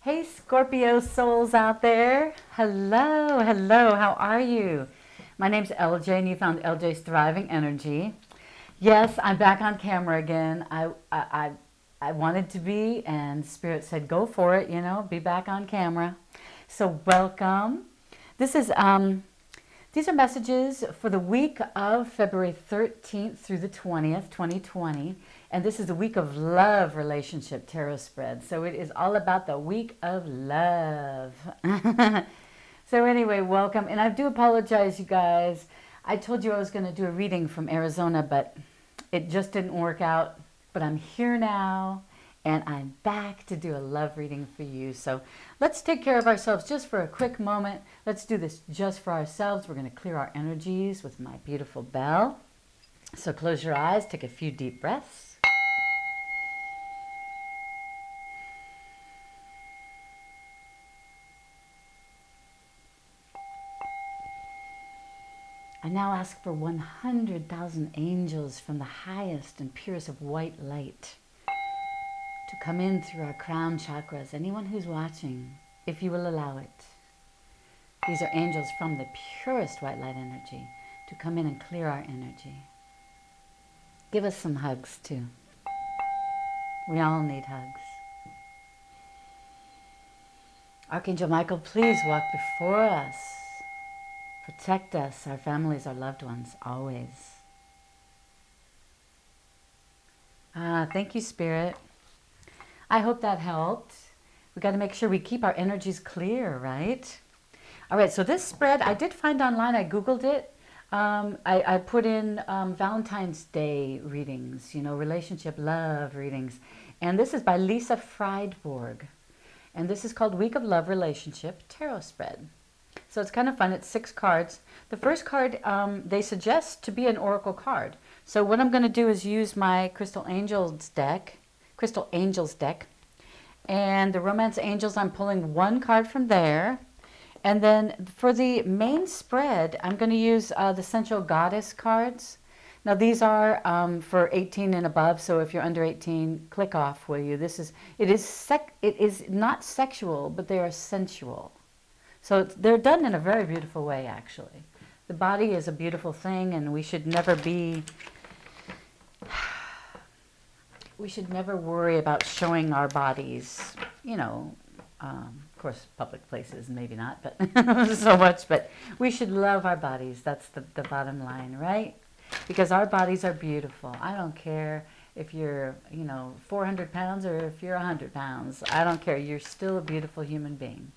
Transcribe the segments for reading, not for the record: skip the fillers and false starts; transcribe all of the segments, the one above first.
Hey Scorpio souls out there. Hello, hello, how are you? My name's LJ and you found LJ's Thriving Energy. Yes, I'm back on camera again. I wanted to be and Spirit said go for it, be back on camera. So welcome. This is these are messages for the week of February 13th through the 20th, 2020. And this is the week of love relationship tarot spread. So it is all about the week of love. So anyway, welcome. And I do apologize, you guys. I told you I was going to do a reading from Arizona, but it just didn't work out. But I'm here now. And I'm back to do a love reading for you. So let's take care of ourselves just for a quick moment. Let's do this just for ourselves. We're going to clear our energies with my beautiful bell. So close your eyes, take a few deep breaths. I now ask for 100,000 angels from the highest and purest of white light to come in through our crown chakras. Anyone who's watching, if you will allow it. These are angels from the purest white light energy to come in and clear our energy. Give us some hugs too. We all need hugs. Archangel Michael, please walk before us. Protect us, our families, our loved ones, always. Thank you, Spirit. I hope that helped. We got to make sure we keep our energies clear, right? All right, so this spread I did find online. I Googled it. I put in Valentine's Day readings, relationship love readings. And this is by Lisa Friedborg. And this is called Week of Love Relationship Tarot Spread. So it's kind of fun. It's 6 cards. The first card they suggest to be an oracle card. So what I'm going to do is use my Crystal Angels deck. And the Romance Angels, I'm pulling 1 card from there. And then for the main spread, I'm going to use the Sensual Goddess cards. Now these are for 18 and above, so if you're under 18, click off, will you? It is not sexual, but they are sensual. So they're done in a very beautiful way, actually. The body is a beautiful thing, and we should never worry about showing our bodies, of course, public places, maybe not, but so much. But we should love our bodies. That's the bottom line, right? Because our bodies are beautiful. I don't care if you're, 400 pounds or if you're 100 pounds. I don't care. You're still a beautiful human being.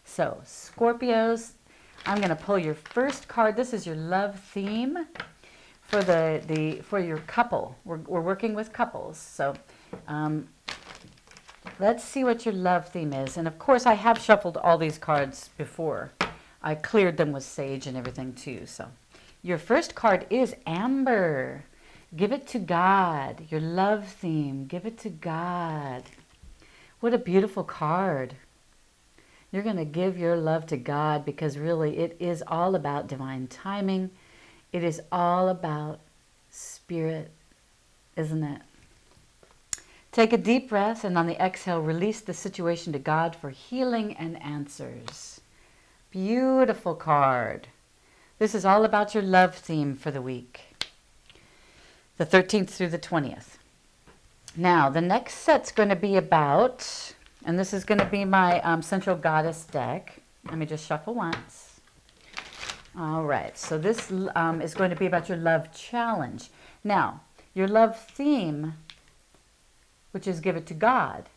So, Scorpios, I'm going to pull your first card. This is your love theme for for your couple. We're working with couples. So, let's see what your love theme is. And of course, I have shuffled all these cards before. I cleared them with sage and everything too. So, your first card is Amber. Give it to God. Your love theme. Give it to God. What a beautiful card. You're going to give your love to God because really it is all about divine timing. It is all about spirit, isn't it? Take a deep breath and on the exhale, release the situation to God for healing and answers. Beautiful card. This is all about your love theme for the week, the 13th through the 20th. Now, the next set's going to be about... And this is going to be my Sensual Goddess deck. Let me just shuffle once. All right. So this is going to be about your love challenge. Now, your love theme, which is give it to God.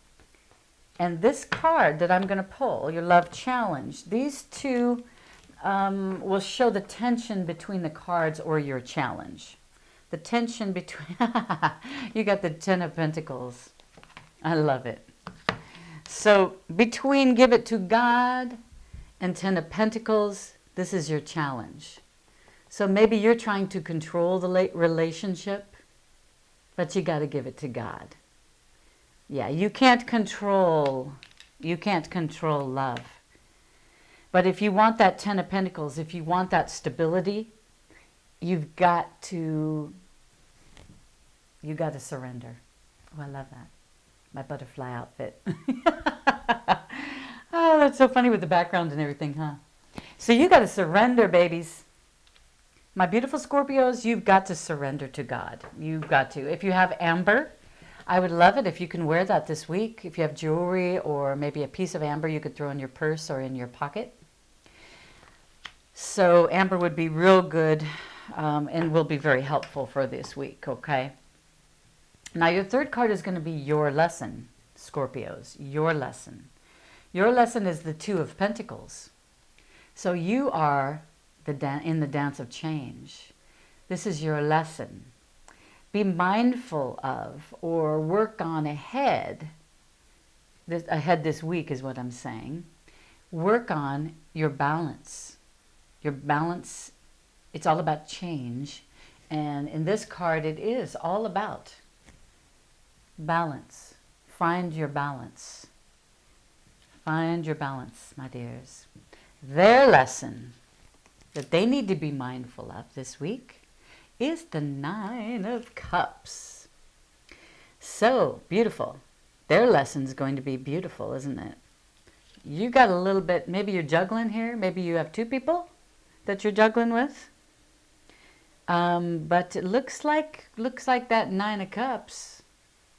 And this card that I'm going to pull, your love challenge, these two will show the tension between the cards or your challenge. The tension between... You got the 10 of Pentacles. I love it. So between give it to God and 10 of Pentacles, this is your challenge. So maybe you're trying to control the relationship, but you got to give it to God. Yeah, you can't control love. But if you want that 10 of Pentacles, if you want that stability, you've got to surrender. Oh, I love that. My butterfly outfit. that's so funny with the background and everything, huh? So you got to surrender, babies. My beautiful Scorpios, you've got to surrender to God. You've got to. If you have amber, I would love it if you can wear that this week. If you have jewelry or maybe a piece of amber you could throw in your purse or in your pocket. So amber would be real good and will be very helpful for this week, okay? Now your third card is going to be your lesson, Scorpios, your lesson. Your lesson is the Two of Pentacles. So you are in the dance of change. This is your lesson. Be mindful of or work on ahead this week is what I'm saying. Work on your balance. Your balance, it's all about change. And in this card, it is all about balance. Find your balance. Find your balance, my dears. Their lesson that they need to be mindful of this week is the Nine of Cups. So beautiful. Their lesson's going to be beautiful, isn't it? You got a little bit, maybe you're juggling here. Maybe you have two people that you're juggling with. But it looks like that Nine of Cups.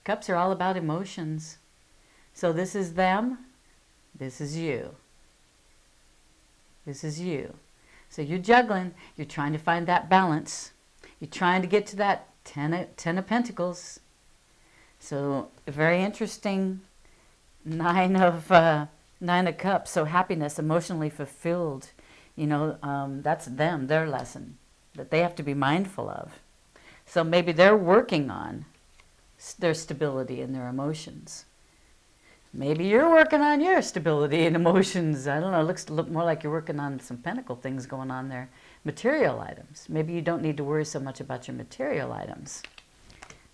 Cups are all about emotions. So this is them. This is you. This is you. So you're juggling. You're trying to find that balance. You're trying to get to that Ten of Pentacles. So very interesting. Nine of Cups. So happiness, emotionally fulfilled. You know, that's them, their lesson that they have to be mindful of. So maybe they're working on their stability and their emotions. Maybe you're working on your stability and emotions. I don't know. It looks more like you're working on some pentacle things going on there. Material items. Maybe you don't need to worry so much about your material items.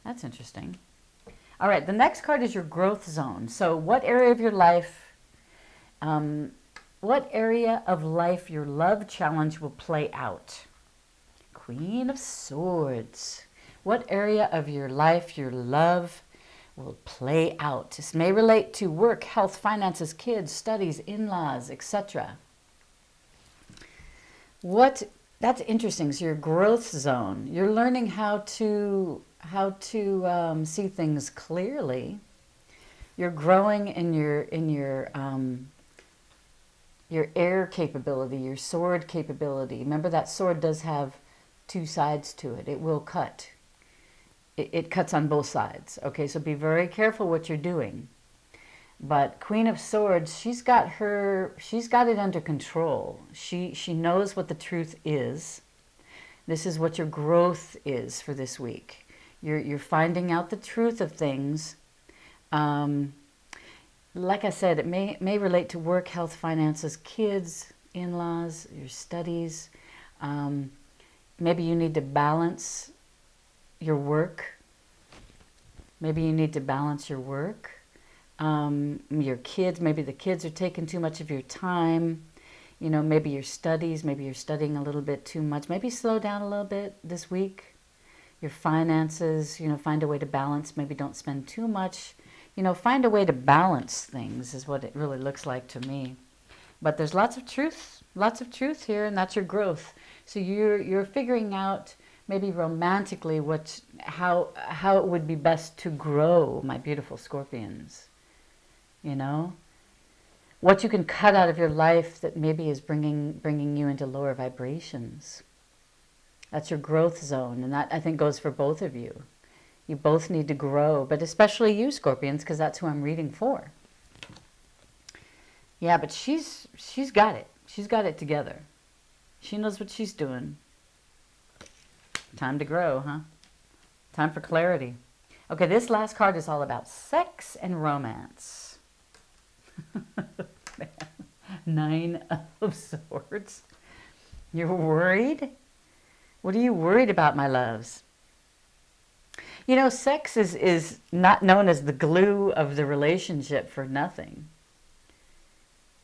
That's interesting. All right. The next card is your growth zone. So what area of your life, your love challenge will play out? Queen of Swords. What area of your life, your love will play out? This may relate to work, health, finances, kids, studies, in-laws, etc. That's interesting. So your growth zone. You're learning how to see things clearly. You're growing in your air capability, your sword capability. Remember that sword does have two sides to it. It will cut. It cuts on both sides. Okay, so be very careful what you're doing. But Queen of Swords, she's got it under control. She knows what the truth is. This is what your growth is for this week. You're finding out the truth of things. Like I said, it may relate to work, health, finances, kids, in-laws, your studies. Maybe you need to balance your work. Maybe you need to balance your work. Your kids, maybe the kids are taking too much of your time. You know, maybe your studies, maybe you're studying a little bit too much. Maybe slow down a little bit this week. Your finances, you know, find a way to balance. Maybe don't spend too much. You know, find a way to balance things is what it really looks like to me. But there's lots of truth here, and that's your growth. So you're figuring out maybe romantically how it would be best to grow, my beautiful Scorpions. You know, what you can cut out of your life that maybe is bringing you into lower vibrations. That's your growth zone, and that I think goes for both of you. You both need to grow, but especially you, Scorpions, because that's who I'm reading for. Yeah, but she's got it. She's got it together. She knows what she's doing. Time to grow, huh? Time for clarity. Okay, this last card is all about sex and romance. Nine of Swords. You're worried? What are you worried about, my loves? You know, sex is not known as the glue of the relationship for nothing.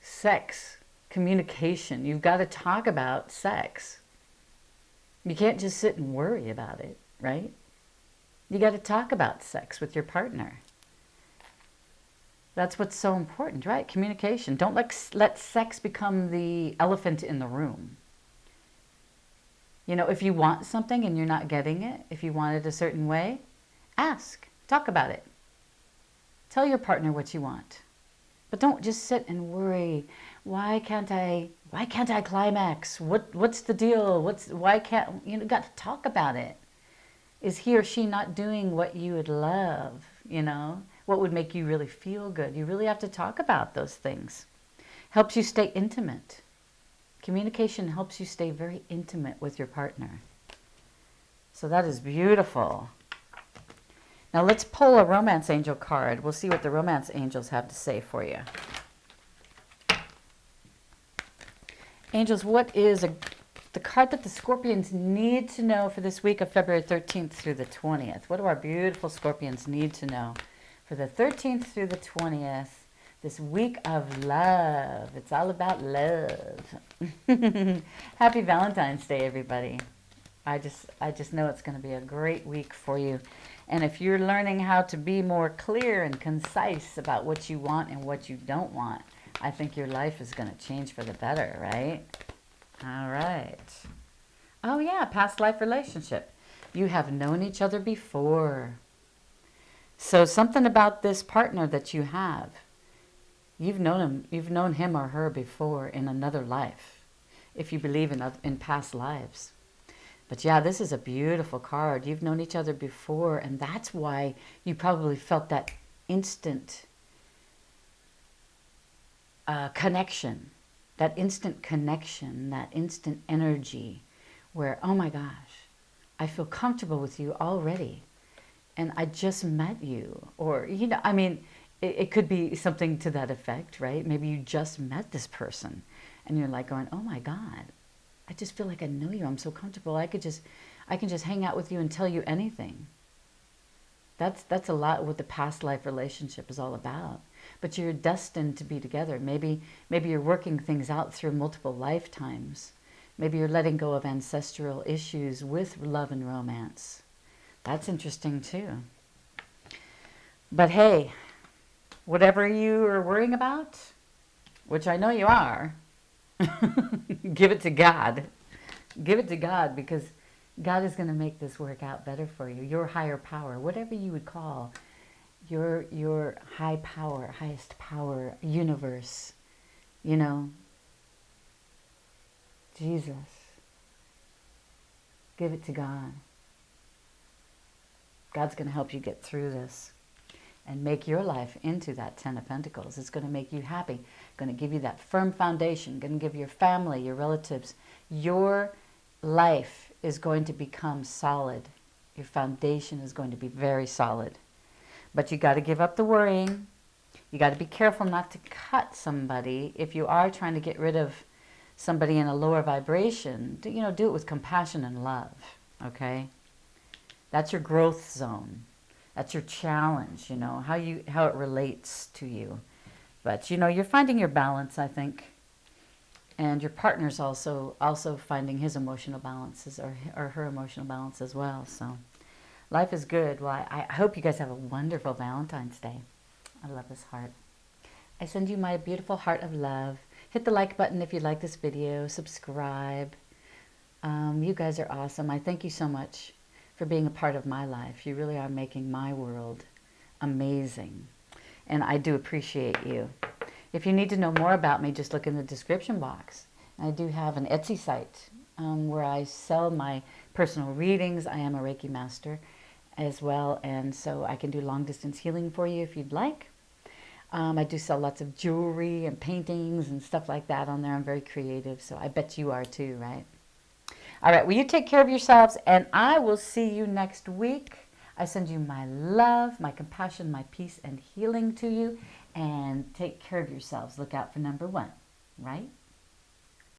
Sex, communication. You've got to talk about sex. You can't just sit and worry about it, right? You got to talk about sex with your partner. That's what's so important, right? Communication. Don't let sex become the elephant in the room. You know, if you want something and you're not getting it, if you want it a certain way, ask. Talk about it. Tell your partner what you want. But don't just sit and worry. Why can't I climax? What's the deal? Why can't you know, got to talk about it. Is he or she not doing what you would love, you know? What would make you really feel good? You really have to talk about those things. Helps you stay intimate. Communication helps you stay very intimate with your partner. So that is beautiful. Now let's pull a romance angel card. We'll see what the romance angels have to say for you. Angels, what is the card that the Scorpions need to know for this week of February 13th through the 20th? What do our beautiful Scorpions need to know for the 13th through the 20th, this week of love? It's all about love. Happy Valentine's Day, everybody. I just know it's going to be a great week for you. And if you're learning how to be more clear and concise about what you want and what you don't want, I think your life is going to change for the better, right? All right. Oh, yeah, past life relationship. You have known each other before. So something about this partner that you have, you've known him or her before in another life, if you believe in past lives. But yeah, this is a beautiful card. You've known each other before, and that's why you probably felt that instant connection, that instant connection, that instant energy where, oh my gosh, I feel comfortable with you already. And I just met you. Or, you know, I mean, it could be something to that effect, right? Maybe you just met this person and you're like going, oh my God, I just feel like I know you. I'm so comfortable. I can just hang out with you and tell you anything. That's a lot what the past life relationship is all about. But you're destined to be together. Maybe you're working things out through multiple lifetimes. Maybe you're letting go of ancestral issues with love and romance. That's interesting too. But hey, whatever you are worrying about, which I know you are, give it to God. Give it to God, because God is going to make this work out better for you. Your higher power, whatever you would call your high power, highest power, universe, you know, Jesus. Give it to God. God's going to help you get through this and make your life into that 10 of Pentacles. It's going to make you happy, going to give you that firm foundation, going to give your family, your relatives. Your life is going to become solid. Your foundation is going to be very solid. But you got to give up the worrying. You got to be careful not to cut somebody. If you are trying to get rid of somebody in a lower vibration, do it with compassion and love, okay? That's your growth zone. That's your challenge, you know, how it relates to you. But, you know, you're finding your balance, I think. And your partner's also finding his emotional balances or her emotional balance as well. So life is good. Well, I hope you guys have a wonderful Valentine's Day. I love this heart. I send you my beautiful heart of love. Hit the like button if you like this video. Subscribe. You guys are awesome. I thank you so much for being a part of my life. You really are making my world amazing. And I do appreciate you. If you need to know more about me, just look in the description box. I do have an Etsy site where I sell my personal readings. I am a Reiki master as well, and so I can do long distance healing for you if you'd like. I do sell lots of jewelry and paintings and stuff like that on there. I'm very creative, so I bet you are too, right? All right, well, you take care of yourselves, and I will see you next week. I send you my love, my compassion, my peace, and healing to you. And take care of yourselves. Look out for number 1, right?